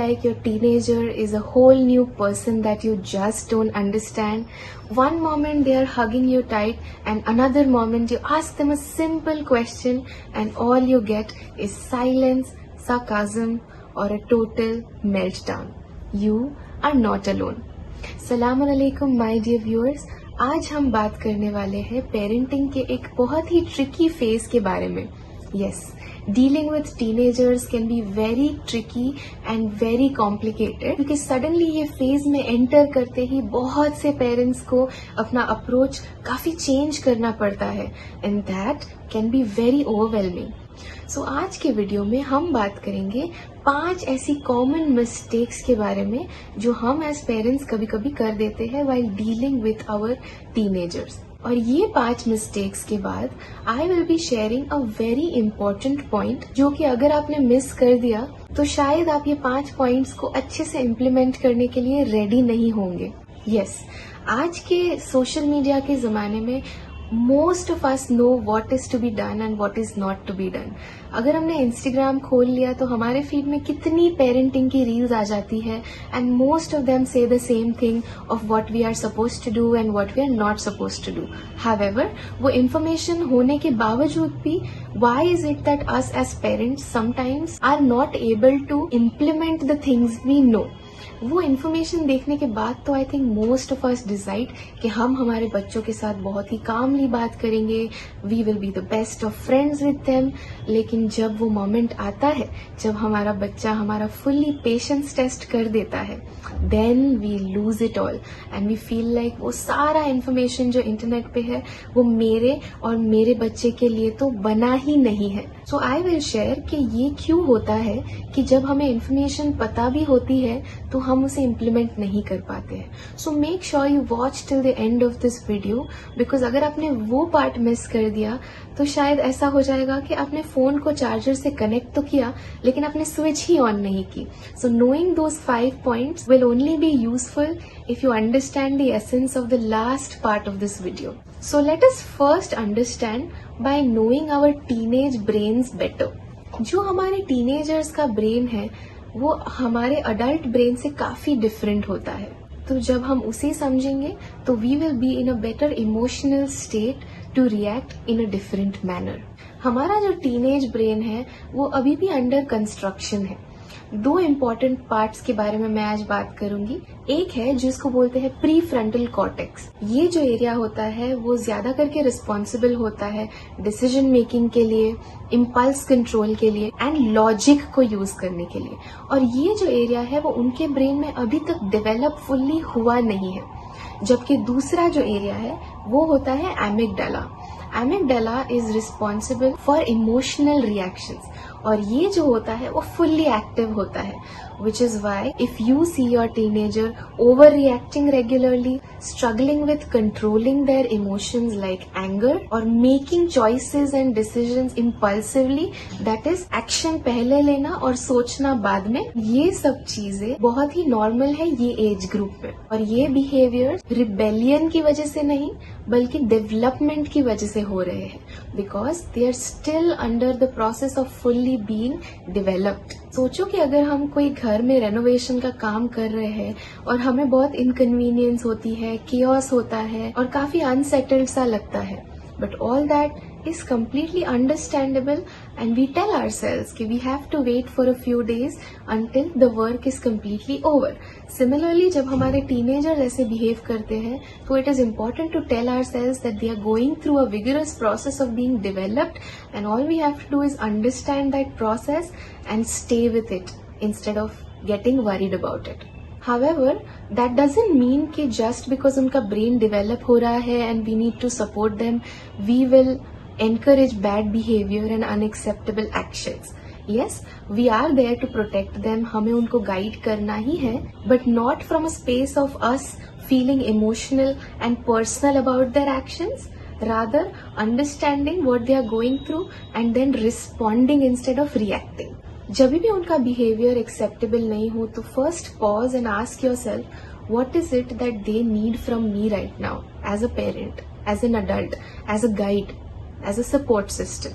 like your teenager is a whole new person that you just don't understand. One moment they are hugging you tight, and another moment you ask them a simple question and all you get is silence, sarcasm, or a total meltdown. You are not alone. Assalamu alaikum my dear viewers. आज हम बात करने वाले हैं parenting के एक बहुत ही tricky phase के बारे में. Yes, dealing with teenagers can be very tricky and very complicated क्योंकि सडनली ये फेज में एंटर करते ही बहुत से पेरेंट्स को अपना अप्रोच काफी चेंज करना पड़ता है and that can be very overwhelming. सो आज के वीडियो में हम बात करेंगे 5 ऐसी कॉमन मिस्टेक्स के बारे में जो हम एज पेरेंट्स कभी कभी कर देते हैं while dealing with our teenagers. और ये 5 मिस्टेक्स के बाद I will be sharing a very important point जो कि अगर आपने मिस कर दिया तो शायद आप ये 5 पॉइंट्स को अच्छे से इम्प्लीमेंट करने के लिए रेडी नहीं होंगे. यस, आज के सोशल मीडिया के जमाने में most of us know what is to be done and what is not to be done. अगर हमने इंस्टाग्राम खोल लिया तो हमारे फीड में कितनी पेरेंटिंग की रील्स आ जाती है एंड मोस्ट ऑफ देम से the same thing of what we are suppose to do and what we are not suppose to do. However, वो इन्फॉर्मेशन होने के बावजूद भी why is it that us as parents sometimes are not able to implement the things we know. वो information देखने के बाद तो I think most of us decide कि हम हमारे बच्चों के साथ बहुत ही कामली बात करेंगे, we will be the best of friends with them. लेकिन जब वो मोमेंट आता है जब हमारा बच्चा हमारा फुल्ली पेशेंस टेस्ट कर देता है, then we lose it all and we feel like वो सारा इन्फॉर्मेशन जो इंटरनेट पे है वो मेरे और मेरे बच्चे के लिए तो बना ही नहीं है. सो आई विल शेयर कि ये क्यों होता है कि जब हमें इन्फॉर्मेशन पता भी होती है तो हम उसे इम्प्लीमेंट नहीं कर पाते हैं. So make sure you watch till the end of this video because अगर आपने वो पार्ट मिस कर दिया तो शायद ऐसा हो जाएगा कि आपने फोन को चार्जर से कनेक्ट तो किया लेकिन आपने स्विच ही ऑन नहीं की. सो knowing those 5 points will only be useful if you understand the essence of the last part of this video. So let us first understand by knowing our teenage brains better. जो हमारे teenagers का brain है वो हमारे adult brain से काफी different होता है. तो जब हम उसे समझेंगे तो we will be in a better emotional state to react in a different manner. हमारा जो टीनेज ब्रेन है वो अभी भी अंडर कंस्ट्रक्शन है. 2 इम्पोर्टेंट पार्ट्स के बारे में मैं आज बात करूंगी. एक है जिसको बोलते हैं प्री फ्रंटल कॉर्टेक्स. ये जो एरिया होता है वो ज्यादा करके रिस्पॉन्सिबल होता है डिसीजन मेकिंग के लिए, इम्पल्स कंट्रोल के लिए एंड लॉजिक को यूज करने के लिए. और ये जो एरिया है वो उनके ब्रेन में अभी तक डेवलप फुल्ली हुआ नहीं है. जबकि दूसरा जो एरिया है वो होता है amygdala. Amygdala is responsible for emotional reactions और ये जो होता है वो फुल्ली एक्टिव होता है. which is why if you see your teenager overreacting regularly, struggling with controlling their emotions like anger or making choices and decisions impulsively, that is action पहले लेना और सोचना बाद में, ये सब चीजें बहुत ही नॉर्मल है ये एज ग्रुप में. और ये बिहेवियर रिबेलियन की वजह से नहीं बल्कि डेवलपमेंट की वजह से हो रहे हैं because they are still under the process of fully being developed. सोचो कि अगर हम कोई घर में रेनोवेशन का काम कर रहे हैं और हमें बहुत इनकन्वीनियंस होती है, केओस होता है और काफी अनसेटल्ड सा लगता है, but all that is completely understandable and we tell ourselves कि we have to wait for a few days until the work is completely over. Similarly, जब हमारे teenagers ऐसे behave करते हैं तो it is important to tell ourselves that they are going through a vigorous process of being developed and all we have to do is understand that process and stay with it instead of getting worried about it. However, that doesn't mean कि just because उनका brain develop हो रहा है and we need to support them, we will encourage bad behavior and unacceptable actions. Yes, we are there to protect them, हमें उनको guide करना ही है, but not from a space of us feeling emotional and personal about their actions, rather understanding what they are going through and then responding instead of reacting. जब भी उनका behavior acceptable नहीं हो तो first pause and ask yourself, what is it that they need from me right now as a parent, as an adult, as a guide, as a support system.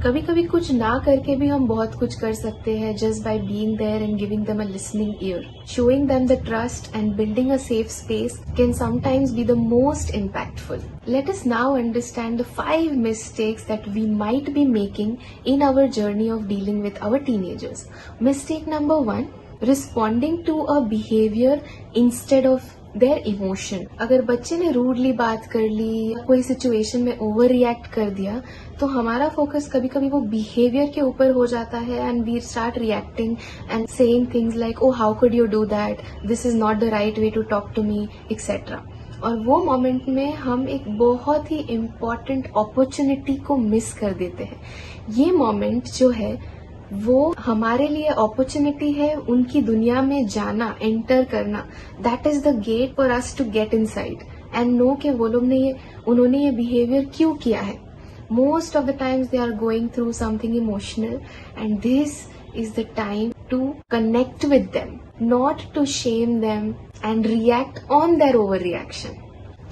कभी कभी कुछ ना करके भी हम बहुत कुछ कर सकते हैं just by being there and giving them a listening ear. Showing them the trust and building a safe space can sometimes be the most impactful. Let us now understand the 5 mistakes that we might be making in our journey of dealing with our teenagers. Mistake number 1, responding to a behavior instead of there emotion. अगर बच्चे ने rudely बात कर ली या कोई situation में over react कर दिया तो हमारा फोकस कभी कभी वो बिहेवियर के ऊपर हो जाता है and we start reacting and saying things like oh how could you do that, this is not the right way to talk to me etcetera. और वो मोमेंट में हम एक बहुत ही इम्पॉर्टेंट अपॉर्चुनिटी को मिस कर देते हैं. ये मोमेंट जो है वो हमारे लिए अपॉर्चुनिटी है उनकी दुनिया में जाना, एंटर करना. That is the gate for us to get inside and know कि वो लोग ने उन्होंने ये बिहेवियर क्यों किया है. Most of the times they are going through something emotional and this is the time to connect with them, not to shame them and react on their over reaction.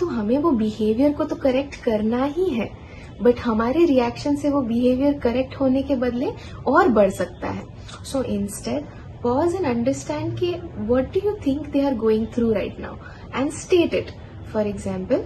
तो हमें वो बिहेवियर को तो correct करना ही है, but हमारे reaction से वो बिहेवियर करेक्ट होने के बदले और बढ़ सकता है. So instead pause and understand कि what do you think they are going through right now and state it. For example,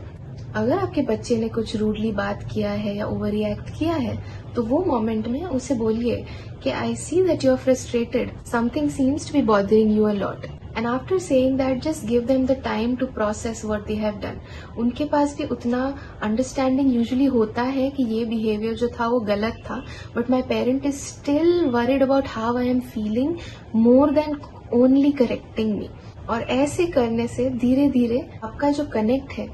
अगर आपके बच्चे ने कुछ रूडली बात किया है या ओवर रिएक्ट किया है तो वो मोमेंट में उसे बोलिए कि I see that you are frustrated, something seems to be bothering you a lot. And after saying that, just give them the time to process what they have done. उनके पास भी उतना understanding usually होता है कि ये behavior जो था वो गलत था, but my parent is still worried about how I am feeling more than only correcting me. और ऐसे करने से धीरे धीरे आपका जो connect है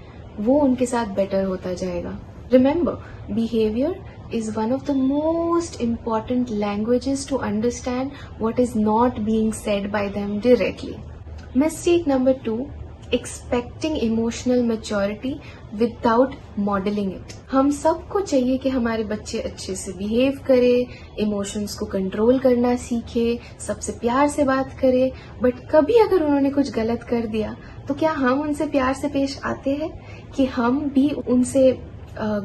वो उनके साथ better होता जाएगा. Remember, behavior is one of the most important languages to understand what is not being said by them directly. Mistake number 2, expecting emotional maturity without modeling it. हम सबको चाहिए कि हमारे बच्चे अच्छे से बिहेव करे, इमोशंस को कंट्रोल करना सीखे, सबसे प्यार से बात करे, बट कभी अगर उन्होंने कुछ गलत कर दिया तो क्या हम उनसे प्यार से पेश आते हैं कि हम भी उनसे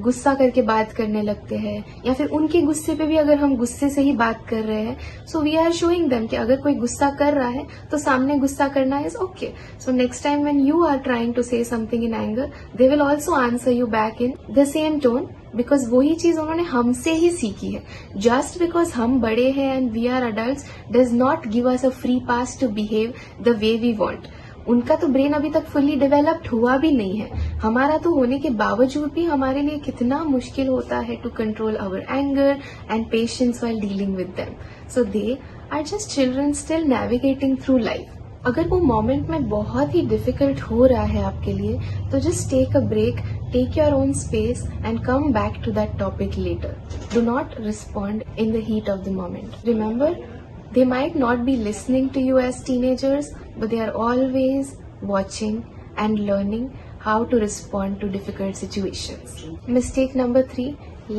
गुस्सा करके बात करने लगते हैं, या फिर उनके गुस्से पे भी अगर हम गुस्से से ही बात कर रहे हैं. So we are showing them कि अगर कोई गुस्सा कर रहा है तो सामने गुस्सा करना is okay. So next time when you are trying to say something in anger, they will also answer you back in the same tone, because वही चीज उन्होंने हमसे ही सीखी है. जस्ट बिकॉज हम बड़े हैं and we are adults does not give us a free pass to behave the way we want. उनका तो ब्रेन अभी तक फुल्ली डेवलप्ड हुआ भी नहीं है. हमारा तो होने के बावजूद भी हमारे लिए कितना मुश्किल होता है to control our anger and patience while dealing with them. So they are just children still navigating through life. अगर वो मोमेंट में बहुत ही डिफिकल्ट हो रहा है आपके लिए तो just take a break, take your own space and come back to that topic later. Do not respond in the heat of the moment. Remember, they might not be listening to you as teenagers, but they are always watching and learning how to respond to difficult situations. Mistake number 3,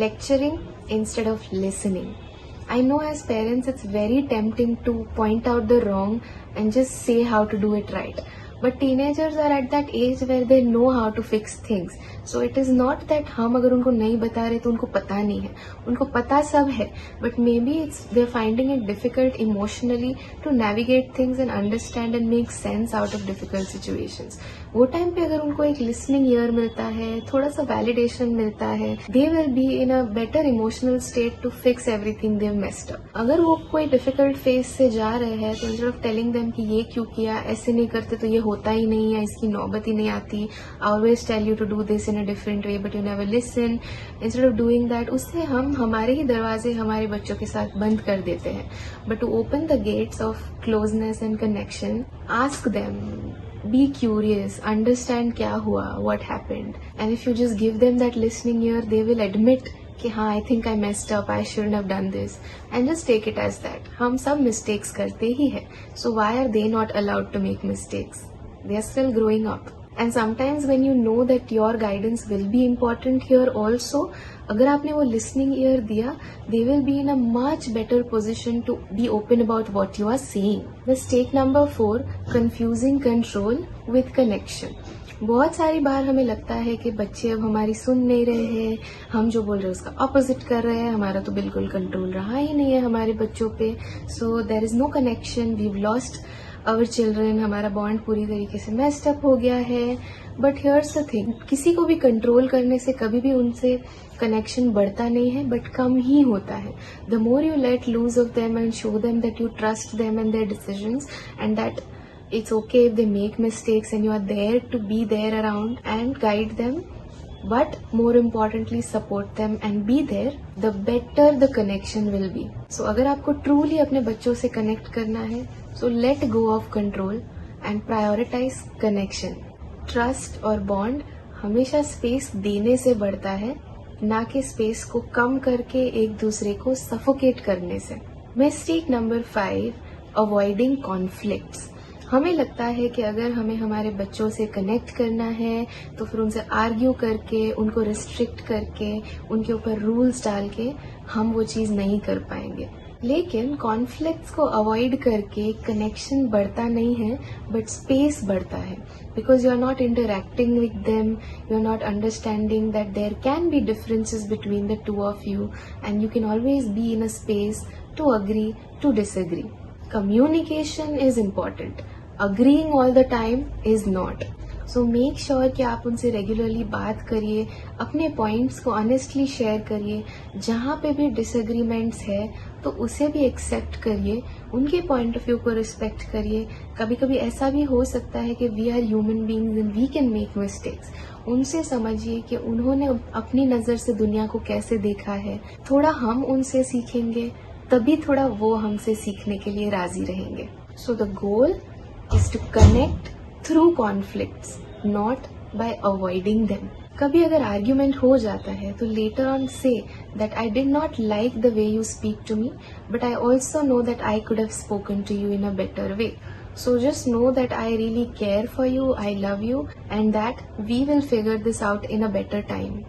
lecturing instead of listening. I know as parents it's very tempting to point out the wrong and just say how to do it right. But teenagers are at that age where they know how to fix things. So it is not that हम अगर उनको नहीं बता रहे तो उनको पता नहीं है. उनको पता सब है, but maybe they're finding it difficult emotionally to navigate things and understand and make sense out of difficult situations. वो टाइम पे अगर उनको एक listening ear मिलता है, थोड़ा सा validation मिलता है, they will be in a better emotional state to fix everything they've messed up. अगर वो कोई difficult phase से जा रहे हैं तो instead of telling them कि ये क्यों किया, ऐसे नहीं करते तो ये होता ही नहीं है, इसकी नौबत ही नहीं आती, I always tell you to do this in a different way but you never listen. Instead of doing that, उससे हम हमारे ही दरवाजे हमारे बच्चों के साथ बंद कर देते हैं. But to open the gates of closeness and connection, ask them, be curious, understand क्या हुआ, what happened, and if you just give them that listening ear, they will admit कि हाँ, I think I messed up, I shouldn't have done this, and just take it as that. हम सब mistakes करते ही हैं, so why are they not allowed to make mistakes? They are still growing up. And sometimes when you know that your guidance will be important here also, अगर आपने वो listening ear दिया, they will be in a much better position to be open about what you are saying. Mistake number 4, confusing control with connection. बहुत सारी बार हमें लगता है कि बच्चे अब हमारी सुन नहीं रहे हैं, हम जो बोल रहे हैं उसका ऑपोजिट कर रहे हैं, हमारा तो बिल्कुल कंट्रोल रहा ही नहीं है हमारे बच्चों पे। So there is no connection, we have lost our children, हमारा बॉन्ड पूरी तरीके से मेस्ड अप हो गया है। बट हियर्स द थिंग, किसी को भी कंट्रोल करने से कभी भी उनसे कनेक्शन बढ़ता नहीं है, बट कम ही होता है। The more you let loose of them and show them that you trust them and their decisions and that it's okay if they make mistakes and you are there to be there around and guide them, but more importantly support them and be there, the better the connection will be. So अगर आपको truly अपने बच्चों से connect करना है, so let go of control and prioritize connection. Trust और bond हमेशा space देने से बढ़ता है, ना कि space को कम करके एक दूसरे को suffocate करने से. Mistake number 5, avoiding conflicts. हमें लगता है कि अगर हमें हमारे बच्चों से कनेक्ट करना है तो फिर उनसे आर्ग्यू करके, उनको रिस्ट्रिक्ट करके, उनके ऊपर रूल्स डाल के हम वो चीज़ नहीं कर पाएंगे। लेकिन कॉन्फ्लिक्ट्स को अवॉइड करके कनेक्शन बढ़ता नहीं है, बट स्पेस बढ़ता है, because you are not interacting with them, you are not understanding that there can be differences between the two of you and you can always be in a space to agree to disagree. Communication is important. Agreeing all the time is not. So make sure कि आप उनसे regularly बात करिए, अपने points को honestly share करिए. जहाँ पे भी डिसएग्रीमेंट्स है तो उसे भी एक्सेप्ट करिए, उनके पॉइंट ऑफ व्यू को रिस्पेक्ट करिए. कभी कभी ऐसा भी हो सकता है कि we are human beings and we can make mistakes. उनसे समझिए कि उन्होंने अपनी नज़र से दुनिया को कैसे देखा है. थोड़ा हम उनसे सीखेंगे, तभी थोड़ा वो हमसे सीखने के लिए राजी रहेंगे. So the goal is to connect through conflicts, not by avoiding them. कभी अगर आर्ग्यूमेंट हो जाता है तो later on say that I did not like the way you speak to me, but I also know that I could have spoken to you in a better way. So just know that I really care for you, I love you, and that we will figure this out in a better time.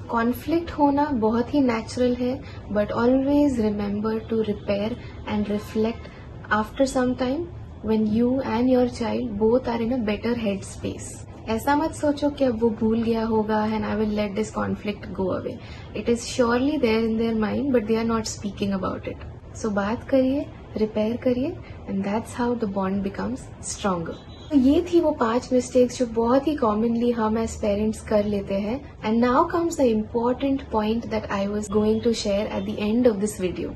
Conflict होना बहुत ही natural है, but always remember to repair and reflect after some time when you and your child both are in a better head space. ऐसा मत सोचो कि अब वो भूल गया होगा and I will let this conflict go away. It is surely there in their mind, but they are not speaking about it. So बात करिए, रिपेयर करिए, and that's how the bond becomes stronger. तो ये थी वो 5 mistakes जो बहुत ही कॉमनली हम एज पेरेंट्स कर लेते हैं. And now comes the important point that I was going to share at the end of this video.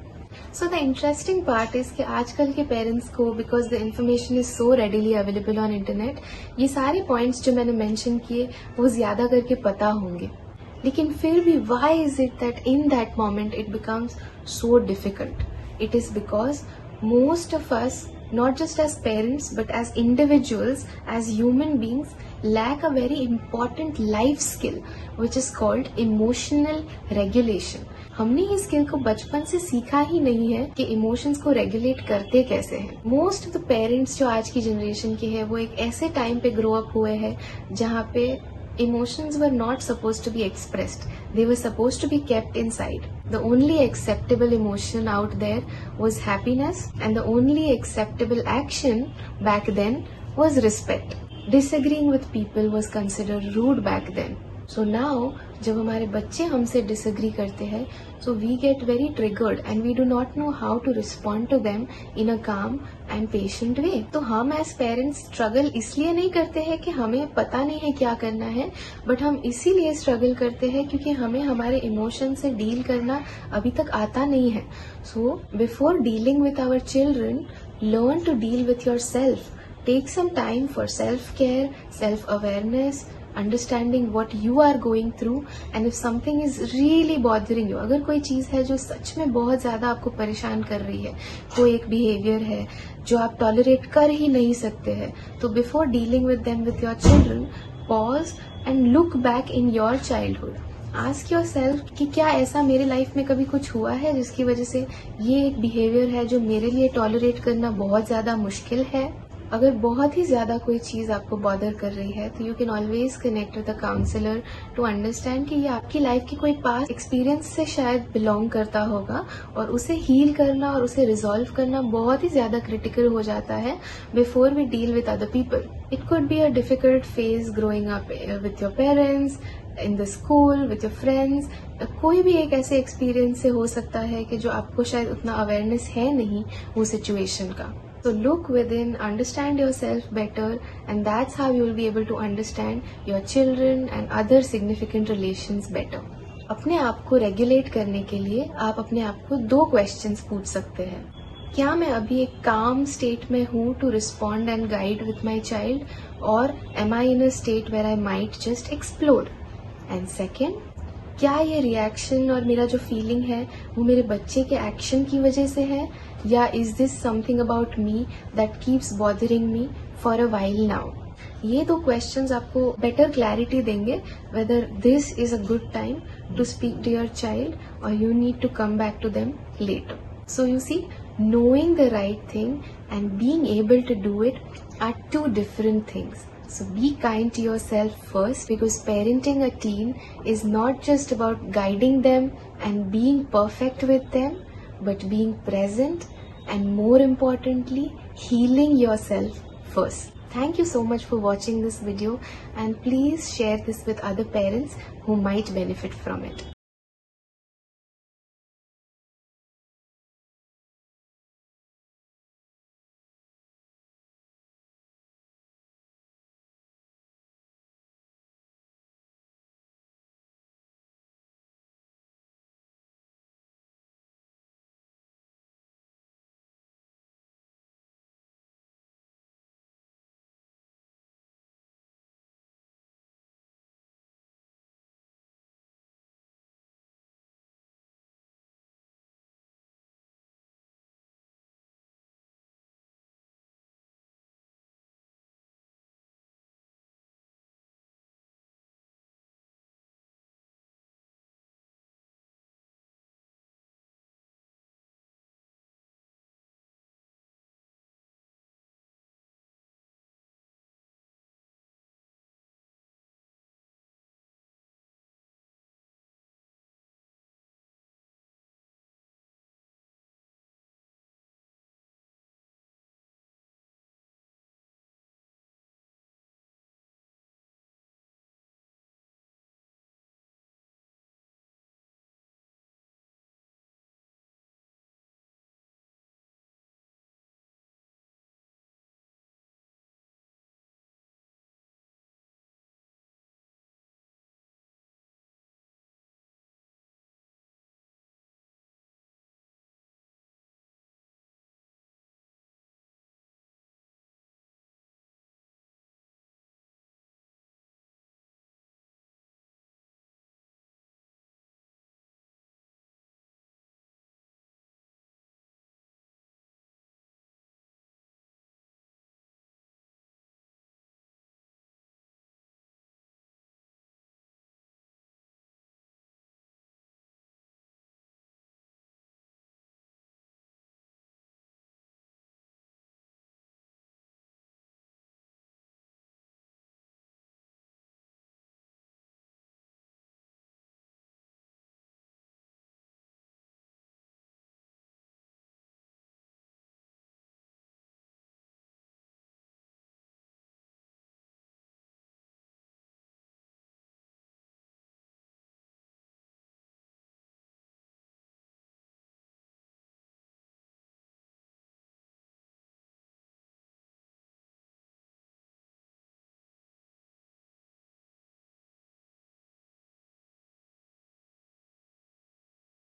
So the interesting part is कि आजकल के पेरेंट्स को, because the information is so readily available on internet, ये सारे points जो मैंने mention किए वो ज्यादा करके पता होंगे. लेकिन फिर भी why is it that in that moment it becomes so difficult? It is because most of us, not just as parents but as individuals, as human beings, lack a very important life skill which is called emotional regulation. हमने इस skill को बचपन से सीखा ही नहीं है कि emotions को रेगुलेट करते कैसे हैं. मोस्ट ऑफ द पेरेंट्स जो आज की जनरेशन के हैं वो एक ऐसे टाइम पे ग्रो अप हुए हैं जहाँ पे emotions were not supposed to be expressed. They were supposed to be kept inside. The only acceptable emotion out there was happiness, and the only acceptable action back then was respect. Disagreeing with people was considered rude back then. So now, जब हमारे बच्चे हमसे disagree करते हैं, so we get very triggered and we do not know how to respond to them in a calm and patient way. तो हम as parents struggle इसलिए नहीं करते हैं कि हमें पता नहीं है क्या करना है, but हम इसीलिए struggle करते हैं क्योंकि हमें हमारे इमोशन से डील करना अभी तक आता नहीं है. So before dealing with our children, learn to deal with yourself. Take some time for self-care, self-awareness, understanding what you are going through, and if something is really bothering you, अगर कोई चीज़ है जो सच में बहुत ज़्यादा आपको परेशान कर रही है, कोई एक बिहेवियर है जो आप टॉलरेट कर ही नहीं सकते हैं, तो before dealing with them with your children, pause and look back in your childhood. Ask your self कि क्या ऐसा मेरे लाइफ में कभी कुछ हुआ है जिसकी वजह से ये एक बिहेवियर है जो मेरे लिए टॉलरेट करना बहुत ज़्यादा मुश्किल है. अगर बहुत ही ज़्यादा कोई चीज़ आपको बॉदर कर रही है तो you can always connect with a counsellor to understand कि ये आपकी लाइफ की कोई पास्ट एक्सपीरियंस से शायद बिलोंग करता होगा, और उसे हील करना और उसे रिजॉल्व करना बहुत ही ज़्यादा क्रिटिकल हो जाता है before we deal with other people. It could be a difficult phase growing up with your parents, in the school, with your friends. कोई भी एक ऐसे एक्सपीरियंस से हो सकता है कि जो आपको शायद उतना अवेयरनेस है नहीं वो सिचुएशन का. So look within, understand yourself better, and that's how you will be able to understand your children and other significant relations better. अपने आप को रेगुलेट करने के लिए आप अपने आप को 2 क्वेश्चंस पूछ सकते हैं. क्या मैं अभी एक काम स्टेट में हूँ to respond and guide with my child, or am I in a state where I might just explode. And second, क्या ये रिएक्शन और मेरा जो फीलिंग है वो मेरे बच्चे के एक्शन की वजह से है, या is this something about me that keeps bothering me for a while now. ये 2 क्वेश्चंस आपको बेटर क्लैरिटी देंगे whether this is a good time to speak to your child or you need to come back to them later. So you see, knowing the right thing and being able to do it are 2 different things. So be kind to yourself first, because parenting a teen is not just about guiding them and being perfect with them, but being present and, more importantly, healing yourself first. Thank you so much for watching this video, and please share this with other parents who might benefit from it.